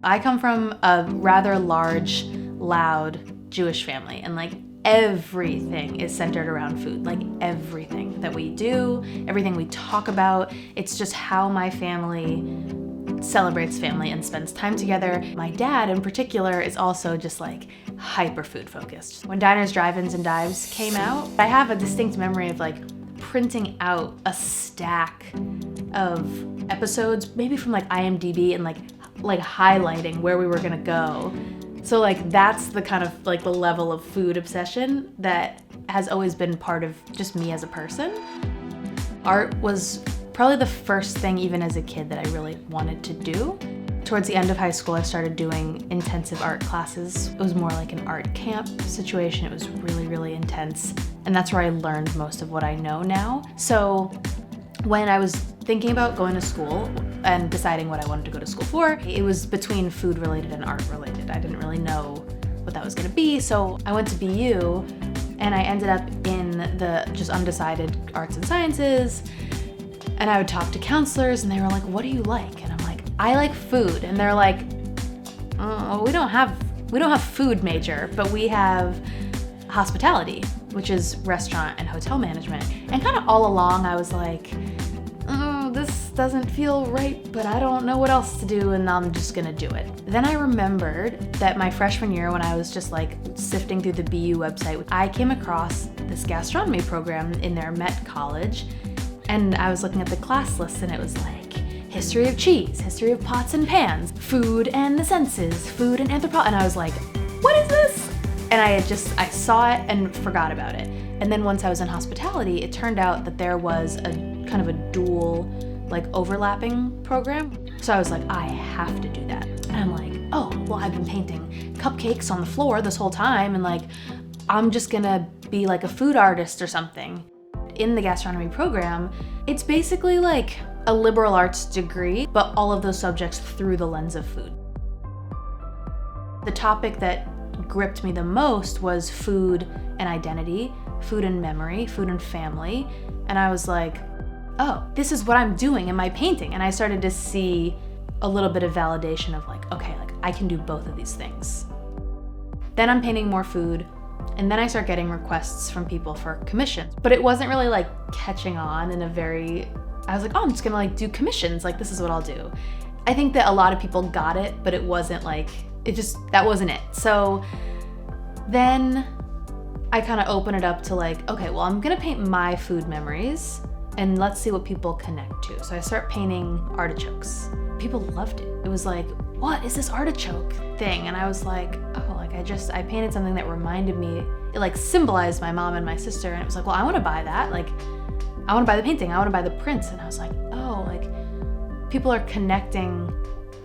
I come from a rather large, loud Jewish family, and like everything is centered around food. Like everything that we do, everything we talk about, it's just how my family celebrates family and spends time together. My dad in particular is also just like hyper food focused. When Diners, Drive-Ins, and Dives came out, I have a distinct memory of like printing out a stack of episodes, maybe from like IMDb, and like highlighting where we were gonna go. So like that's the kind of like the level of food obsession that has always been part of just me as a person. Art was probably the first thing, even as a kid, that I really wanted to do. Towards the end of high school, I started doing intensive art classes. It was more like an art camp situation. It was really, really intense. And that's where I learned most of what I know now. So when I was thinking about going to school and deciding what I wanted to go to school for, it was between food related and art related. I didn't really know what that was gonna be. So I went to BU and I ended up in the just undecided arts and sciences. And I would talk to counselors and they were like, what do you like? And I'm like, I like food. And they're like, oh, we don't have food major, but we have hospitality, which is restaurant and hotel management. And kind of all along I was like, oh, this doesn't feel right, but I don't know what else to do, and I'm just gonna do it. Then I remembered that my freshman year, when I was just like sifting through the BU website, I came across this gastronomy program in their Met College. And I was looking at the class list and it was like history of cheese, history of pots and pans, food and the senses, food and anthropology. And I was like, what is this? And I saw it and forgot about it. And then once I was in hospitality, it turned out that there was a kind of a dual, like overlapping program. So I was like, I have to do that. And I'm like, oh, well, I've been painting cupcakes on the floor this whole time. And like, I'm just gonna be like a food artist or something. In the gastronomy program, it's basically like a liberal arts degree, but all of those subjects through the lens of food. The topic that gripped me the most was food and identity, food and memory, food and family. And I was like, oh, this is what I'm doing in my painting. And I started to see a little bit of validation of like, okay, like I can do both of these things. Then I'm painting more food. And then I start getting requests from people for commissions. But it wasn't really like catching on in a very, I was like, oh, I'm just gonna like do commissions. Like this is what I'll do. I think that a lot of people got it, but it wasn't like, that wasn't it. So then I kind of open it up to like, okay, well, I'm gonna paint my food memories and let's see what people connect to. So I start painting artichokes. People loved it. It was like, what is this artichoke thing? And I was like, oh, like I painted something that reminded me, it like symbolized my mom and my sister. And it was like, well, I want to buy that. Like, I want to buy the painting. I want to buy the prints. And I was like, oh, like people are connecting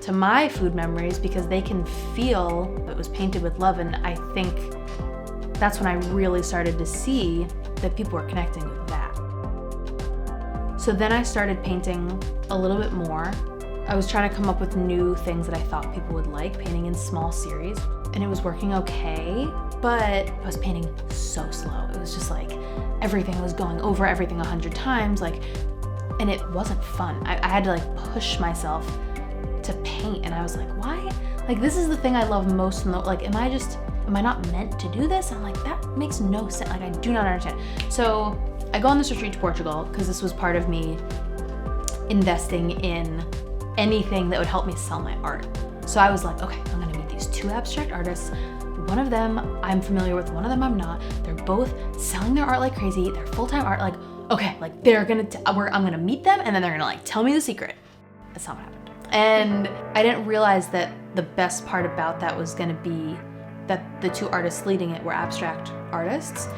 to my food memories because they can feel it was painted with love. And I think that's when I really started to see that people were connecting with that. So then I started painting a little bit more. I was trying to come up with new things that I thought people would like, painting in small series, and it was working okay, but I was painting so slow. It was just like everything was going over everything 100 times, like, and it wasn't fun. I had to like push myself to paint, and I was like, why? Like, this is the thing I love most in the, like, am I not meant to do this? And I'm like, that makes no sense. Like, I do not understand. So I go on this retreat to Portugal because this was part of me investing in anything that would help me sell my art. So I was like, okay, I'm gonna meet these two abstract artists. One of them I'm familiar with, one of them I'm not. They're both selling their art like crazy. They're full-time art. Like, okay, like they're gonna, I'm gonna meet them and then they're gonna like tell me the secret. That's not what happened. And I didn't realize that the best part about that was gonna be that the two artists leading it were abstract artists,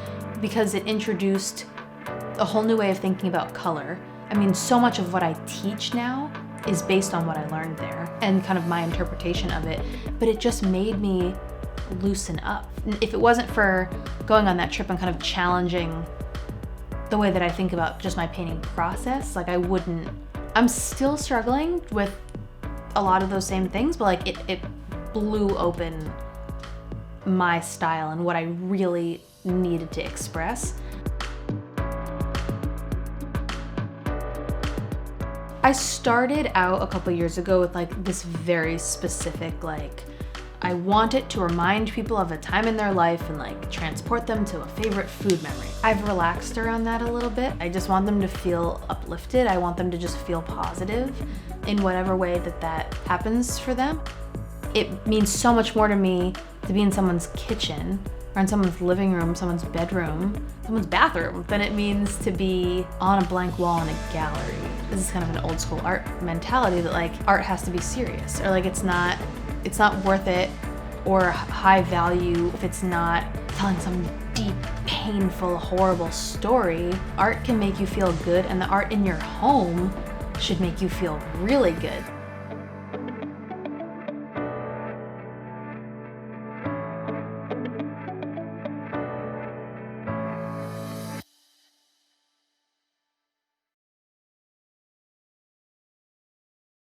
because it introduced a whole new way of thinking about color. I mean, so much of what I teach now is based on what I learned there and kind of my interpretation of it, but it just made me loosen up. If it wasn't for going on that trip and kind of challenging the way that I think about just my painting process, like I'm still struggling with a lot of those same things, but like it blew open my style and what I really needed to express. I started out a couple years ago with like this very specific, like, I want it to remind people of a time in their life and like transport them to a favorite food memory. I've relaxed around that a little bit. I just want them to feel uplifted. I want them to just feel positive in whatever way that happens for them. It means so much more to me to be in someone's kitchen or in someone's living room, someone's bedroom, someone's bathroom than it means to be on a blank wall in a gallery. This is kind of an old school art mentality that like art has to be serious, or like it's not worth it or high value if it's not telling some deep, painful, horrible story. Art can make you feel good, and the art in your home should make you feel really good.